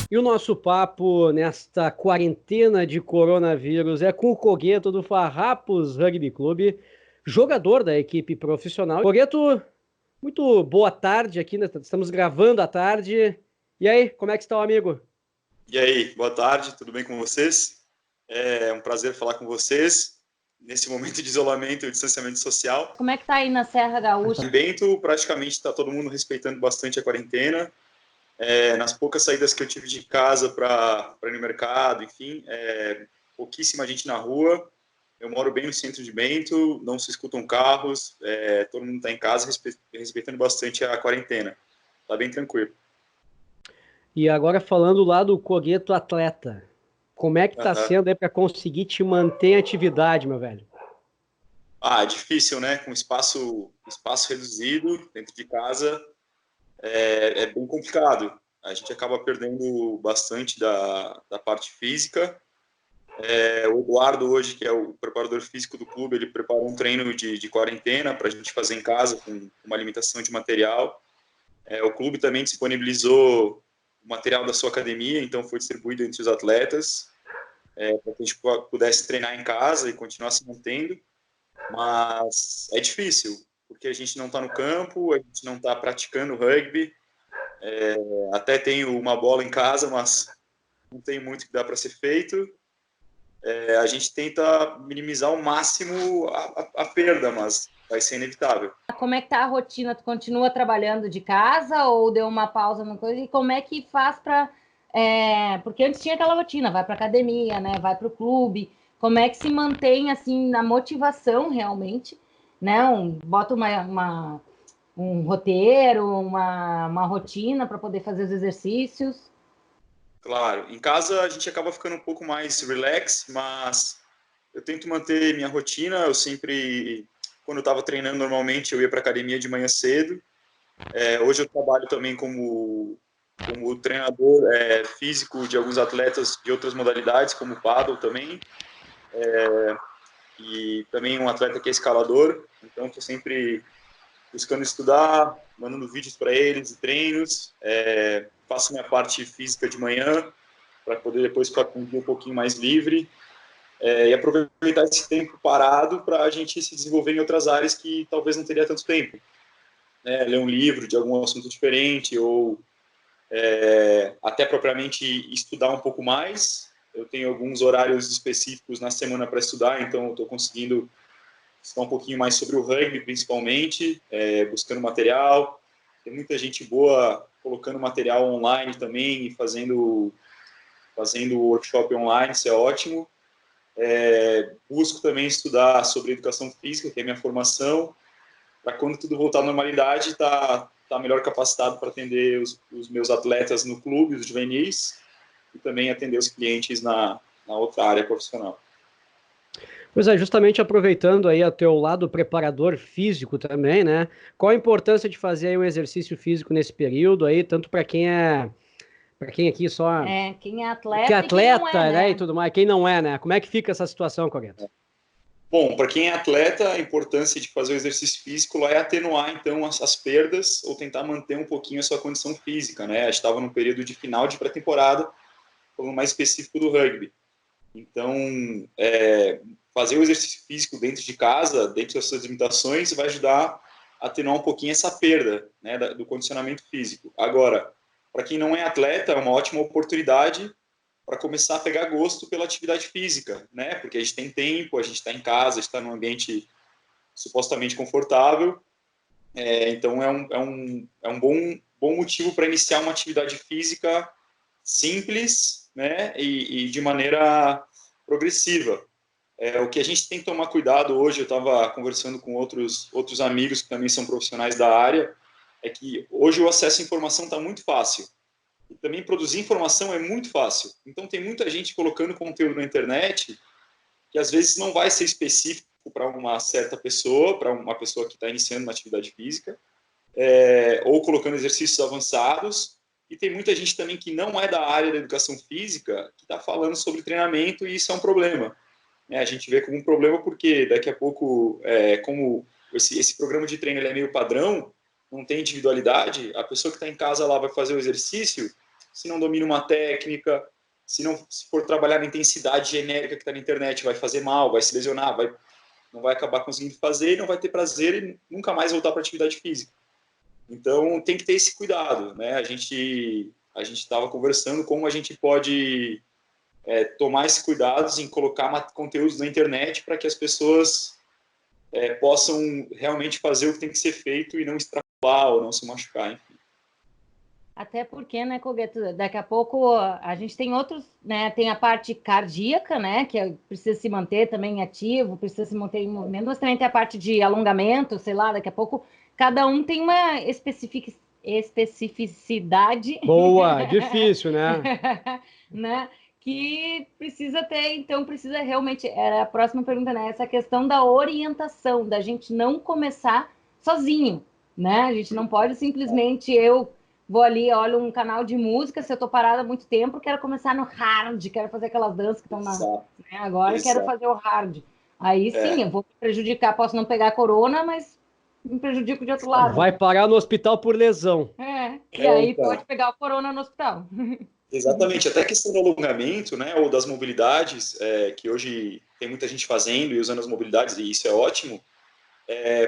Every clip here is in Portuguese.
E o nosso papo nesta quarentena de coronavírus é com o Cogueto do Farrapos Rugby Clube, jogador da equipe profissional. Cogueto, muito boa tarde aqui, né? Estamos gravando à tarde. E aí, como é que está o amigo? E aí, boa tarde, tudo bem com vocês? É um prazer falar com vocês nesse momento de isolamento e distanciamento social. Como é que tá aí na Serra Gaúcha? Em Bento, praticamente está todo mundo respeitando bastante a quarentena. Nas poucas saídas que eu tive de casa para ir no mercado, enfim, pouquíssima gente na rua. Eu moro bem no centro de Bento, não se escutam carros, todo mundo está em casa respeitando bastante a quarentena. Está bem tranquilo. E agora falando lá do Cogueto atleta, como é que tá sendo aí para conseguir te manter em atividade, meu velho? É difícil, né? Com espaço reduzido dentro de casa, é bem complicado. A gente acaba perdendo bastante da parte física. O Eduardo hoje, que é o preparador físico do clube, ele preparou um treino de quarentena para a gente fazer em casa com uma limitação de material. O clube também disponibilizou o material da sua academia, então foi distribuído entre os atletas, para que a gente pudesse treinar em casa e continuar se mantendo. Mas é difícil, porque a gente não está no campo, a gente não está praticando rugby. Até tenho uma bola em casa, mas não tem muito que dá para ser feito. A gente tenta minimizar ao máximo a perda, mas vai ser inevitável. Como é que tá a rotina? Tu continua trabalhando de casa ou deu uma pausa no coisa? E como é que faz para... porque antes tinha aquela rotina, vai para academia, né? Vai para o clube. Como é que se mantém, assim, na motivação realmente, né? Bota um roteiro, uma rotina para poder fazer os exercícios. Claro, em casa a gente acaba ficando um pouco mais relax, mas eu tento manter minha rotina. Eu sempre, quando eu estava treinando normalmente, eu ia para academia de manhã cedo. Hoje eu trabalho também como treinador físico de alguns atletas de outras modalidades, como o paddle também, e também um atleta que é escalador. Então estou sempre buscando estudar, mandando vídeos para eles e treinos. Faço minha parte física de manhã para poder depois ficar com um dia um pouquinho mais livre, e aproveitar esse tempo parado para a gente se desenvolver em outras áreas que talvez não teria tanto tempo. Ler um livro de algum assunto diferente ou até propriamente estudar um pouco mais. Eu tenho alguns horários específicos na semana para estudar, então eu estou conseguindo estudar um pouquinho mais sobre o rugby, principalmente, buscando material. Tem muita gente boa colocando material online também e fazendo workshop online, isso é ótimo. Busco também estudar sobre educação física, que é a minha formação, para quando tudo voltar à normalidade, estar melhor capacitado para atender os meus atletas no clube, os juvenis, e também atender os clientes na outra área profissional. Pois é, justamente aproveitando aí o teu lado preparador físico também, né? Qual a importância de fazer aí um exercício físico nesse período aí, tanto para quem aqui só... quem é atleta, que é atleta, e quem não é, né? E tudo mais, quem não é, né? Como é que fica essa situação, Cogueto? Bom, para quem é atleta, a importância de fazer o exercício físico lá é atenuar, então, as perdas ou tentar manter um pouquinho a sua condição física, né? A gente estava num período de final de pré-temporada, falando mais específico do rugby. Então, fazer o exercício físico dentro de casa, dentro das suas limitações, vai ajudar a atenuar um pouquinho essa perda, né, do condicionamento físico. Agora, para quem não é atleta, é uma ótima oportunidade para começar a pegar gosto pela atividade física, né? Porque a gente tem tempo, a gente está em casa, está num ambiente supostamente confortável, então é um bom motivo para iniciar uma atividade física simples, né? E de maneira progressiva. O que a gente tem que tomar cuidado hoje, eu estava conversando com outros amigos que também são profissionais da área, é que hoje o acesso à informação está muito fácil. E também produzir informação é muito fácil. Então tem muita gente colocando conteúdo na internet que às vezes não vai ser específico para uma certa pessoa, para uma pessoa que está iniciando uma atividade física, ou colocando exercícios avançados. E tem muita gente também que não é da área da educação física que está falando sobre treinamento, e isso é um problema. A gente vê como um problema porque daqui a pouco, como esse programa de treino ele é meio padrão, não tem individualidade, a pessoa que está em casa lá vai fazer o exercício, se não domina uma técnica, se for trabalhar na intensidade genérica que está na internet, vai fazer mal, vai se lesionar, não vai acabar conseguindo fazer, não vai ter prazer e nunca mais voltar para a atividade física. Então, tem que ter esse cuidado, né? A gente estava conversando como a gente pode tomar esses cuidados em colocar conteúdos na internet para que as pessoas possam realmente fazer o que tem que ser feito e não extrapolar ou não se machucar, enfim. Até porque, né, Cogueto, daqui a pouco a gente tem outros, né, tem a parte cardíaca, né, que precisa se manter também ativo, precisa se manter em movimento, mas também tem a parte de alongamento, sei lá, daqui a pouco cada um tem uma especificidade. Boa, difícil, né? Né, que precisa ter, então precisa realmente, era a próxima pergunta, né, essa questão da orientação, da gente não começar sozinho, né, a gente não pode simplesmente vou ali, olho um canal de música, se eu tô parada há muito tempo, quero começar no hard, quero fazer aquelas danças que estão né, agora, quero fazer o hard. Aí sim, eu vou me prejudicar, posso não pegar a corona, mas me prejudico de outro lado. Vai parar no hospital por lesão. E aí pode pegar a corona no hospital. Exatamente, até a questão do alongamento, né, ou das mobilidades, que hoje tem muita gente fazendo e usando as mobilidades, e isso é ótimo.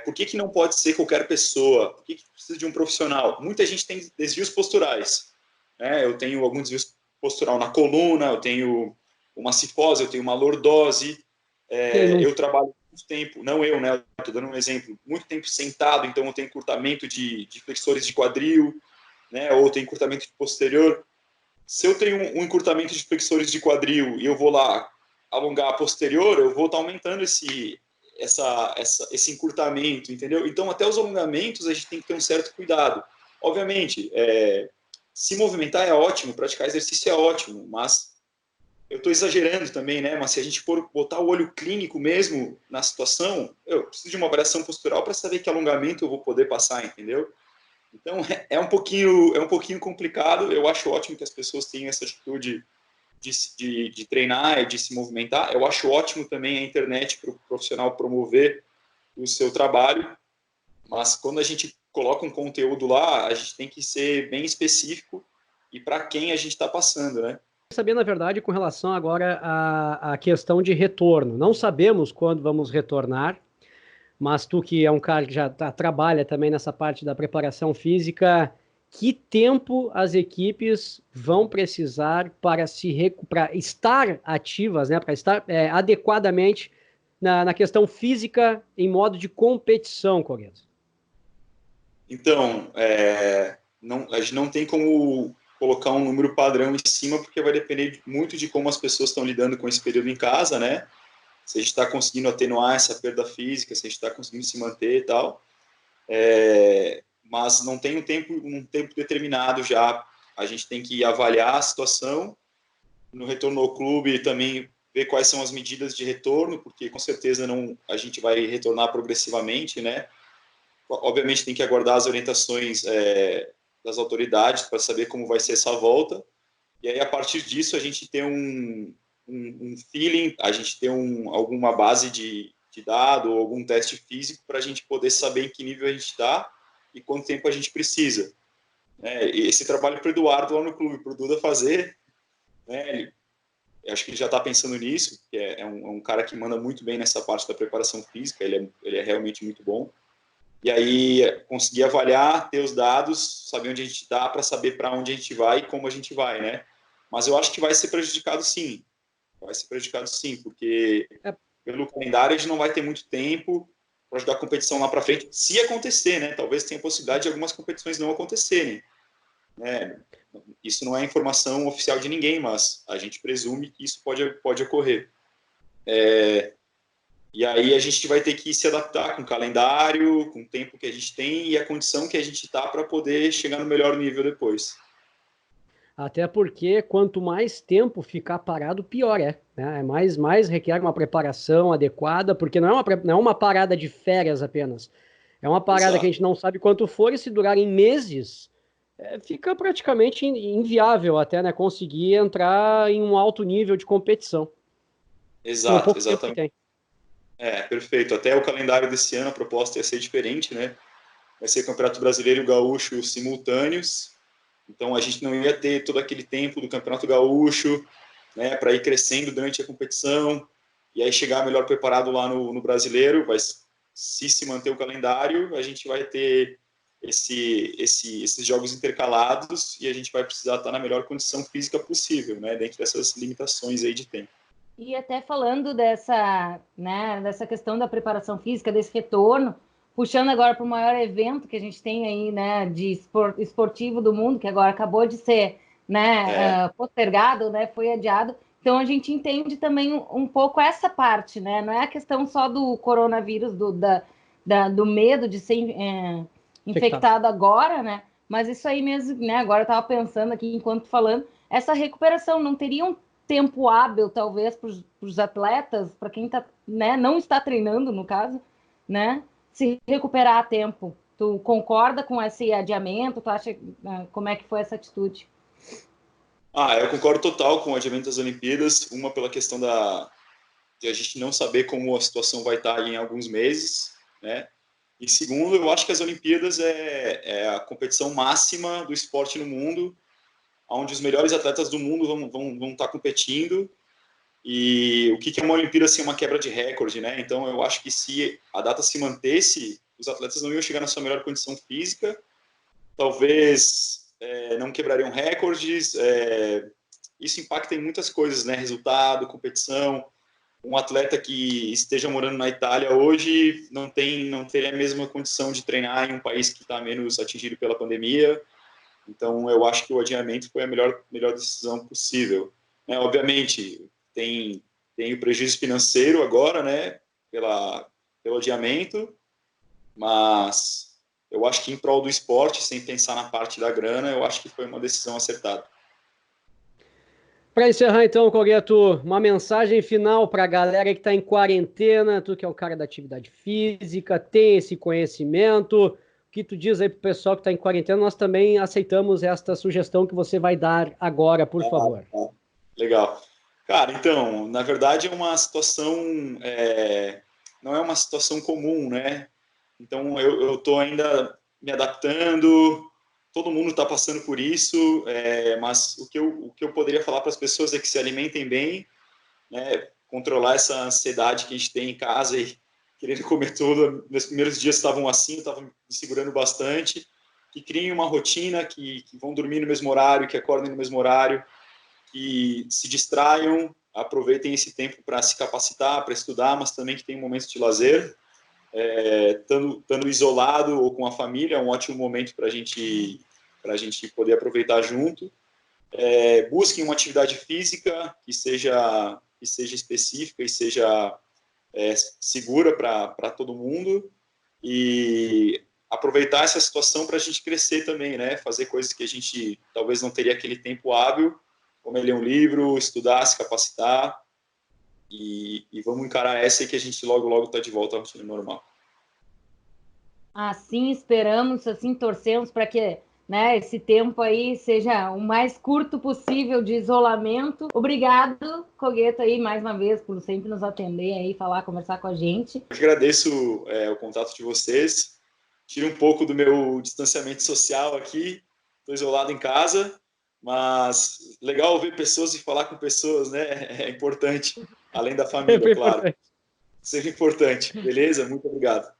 Por que não pode ser qualquer pessoa? Por que precisa de um profissional? Muita gente tem desvios posturais, né? Eu tenho algum desvio postural na coluna, eu tenho uma cifose, eu tenho uma lordose, eu trabalho muito tempo, não eu, né? Estou dando um exemplo, muito tempo sentado, então eu tenho encurtamento de flexores de quadril, né? Ou eu tenho encurtamento de posterior. Se eu tenho um encurtamento de flexores de quadril e eu vou lá alongar a posterior, eu vou estar aumentando esse encurtamento, entendeu? Então, até os alongamentos, a gente tem que ter um certo cuidado. Obviamente, se movimentar é ótimo, praticar exercício é ótimo, mas eu estou exagerando também, né? Mas se a gente for botar o olho clínico mesmo na situação, eu preciso de uma avaliação postural para saber que alongamento eu vou poder passar, entendeu? Então, é um pouquinho complicado. Eu acho ótimo que as pessoas tenham essa atitude de treinar e de se movimentar. Eu acho ótimo também a internet para o profissional promover o seu trabalho, mas quando a gente coloca um conteúdo lá, a gente tem que ser bem específico e para quem a gente está passando, né? Saber, na verdade, com relação agora à questão de retorno. Não sabemos quando vamos retornar, mas tu que é um cara que já trabalha também nessa parte da preparação física, que tempo as equipes vão precisar para estar ativas, né, para estar adequadamente na questão física em modo de competição, Cogueto? Então, a gente não tem como colocar um número padrão em cima, porque vai depender muito de como as pessoas estão lidando com esse período em casa, né? Se a gente está conseguindo atenuar essa perda física, se a gente está conseguindo se manter e tal. Mas não tem um tempo determinado já. A gente tem que avaliar a situação. No retorno ao clube também ver quais são as medidas de retorno, porque com certeza a gente vai retornar progressivamente, né? Obviamente tem que aguardar as orientações das autoridades para saber como vai ser essa volta. E aí, a partir disso, a gente tem um feeling, a gente tem alguma base de dado ou algum teste físico para a gente poder saber em que nível a gente está e quanto tempo a gente precisa. Esse trabalho para o Eduardo lá no clube, para o Duda fazer, né, eu acho que ele já está pensando nisso, que é um cara que manda muito bem nessa parte da preparação física, ele é realmente muito bom. E aí, conseguir avaliar, ter os dados, saber onde a gente está, para saber para onde a gente vai e como a gente vai, né? Mas eu acho que vai ser prejudicado sim. Vai ser prejudicado sim, porque pelo calendário a gente não vai ter muito tempo para ajudar a competição lá para frente, se acontecer, né? Talvez tenha a possibilidade de algumas competições não acontecerem. Né? Isso não é informação oficial de ninguém, mas a gente presume que isso pode ocorrer. E aí a gente vai ter que se adaptar com o calendário, com o tempo que a gente tem e a condição que a gente está para poder chegar no melhor nível depois. Até porque quanto mais tempo ficar parado, pior né? Mais requer uma preparação adequada, porque não é uma parada de férias apenas. É uma parada Exato. Que a gente não sabe quanto for, e se durarem meses, fica praticamente inviável até, né, conseguir entrar em um alto nível de competição. Exato, exatamente. Perfeito. Até o calendário desse ano, a proposta ia ser diferente, né? Vai ser Campeonato Brasileiro e o Gaúcho simultâneos. Então, a gente não ia ter todo aquele tempo do Campeonato Gaúcho, né, para ir crescendo durante a competição, e aí chegar melhor preparado lá no Brasileiro. Se manter o calendário, a gente vai ter esses jogos intercalados e a gente vai precisar estar na melhor condição física possível, né, dentro dessas limitações aí de tempo. E até falando dessa questão da preparação física, desse retorno, puxando agora para o maior evento que a gente tem aí, né, de esportivo do mundo, que agora acabou de ser, né, postergado, né, foi adiado. Então a gente entende também um pouco essa parte, né? Não é a questão só do coronavírus, do medo de ser infectado agora, né? Mas isso aí mesmo, né? Agora eu estava pensando aqui enquanto falando, essa recuperação não teria um tempo hábil, talvez, para os atletas, para quem tá, né, não está treinando, no caso, né? Se recuperar a tempo. Tu concorda com esse adiamento? Tu acha como é que foi essa atitude? Eu concordo total com o adiamento das Olimpíadas, uma pela questão de a gente não saber como a situação vai estar em alguns meses, né? E segundo, eu acho que as Olimpíadas é a competição máxima do esporte no mundo, onde os melhores atletas do mundo vão estar competindo. E o que é uma Olimpíada sem uma quebra de recorde, né? Então, eu acho que se a data se mantesse, os atletas não iam chegar na sua melhor condição física, talvez não quebrariam recordes. Isso impacta em muitas coisas, né? Resultado, competição. Um atleta que esteja morando na Itália hoje não teria a mesma condição de treinar em um país que está menos atingido pela pandemia. Então, eu acho que o adiamento foi a melhor decisão possível. Obviamente, tem o prejuízo financeiro agora, né, pelo adiamento, mas eu acho que em prol do esporte, sem pensar na parte da grana, eu acho que foi uma decisão acertada. Para encerrar, então, Cogueto, uma mensagem final para a galera que está em quarentena, tu que é o cara da atividade física, tem esse conhecimento, o que tu diz aí para o pessoal que está em quarentena? Nós também aceitamos esta sugestão que você vai dar agora, por favor. Legal. Cara, então, na verdade é uma situação, não é uma situação comum, né? Então, eu estou ainda me adaptando, todo mundo está passando por isso, mas o que eu poderia falar para as pessoas é que se alimentem bem, né? Controlar essa ansiedade que a gente tem em casa e querendo comer tudo. Nos primeiros dias estavam assim, eu estava me segurando bastante, que criem uma rotina, que vão dormir no mesmo horário, que acordem no mesmo horário, que se distraiam, aproveitem esse tempo para se capacitar, para estudar, mas também que tem momentos de lazer. Estando isolado ou com a família, é um ótimo momento para a gente poder aproveitar junto. Busquem uma atividade física que seja específica e seja segura para todo mundo, e aproveitar essa situação para a gente crescer também, né? Fazer coisas que a gente talvez não teria aquele tempo hábil, como ler um livro, estudar, se capacitar, e vamos encarar essa aí que a gente logo está de volta à rotina normal. Assim esperamos, assim torcemos para que, né, esse tempo aí seja o mais curto possível de isolamento. Obrigado, Cogueto, aí mais uma vez por sempre nos atender aí, conversar com a gente. Eu agradeço o contato de vocês. Tiro um pouco do meu distanciamento social aqui, estou isolado em casa, mas legal ver pessoas e falar com pessoas, né? É importante, além da família, Sempre claro. importante. Sempre importante, beleza? Muito obrigado.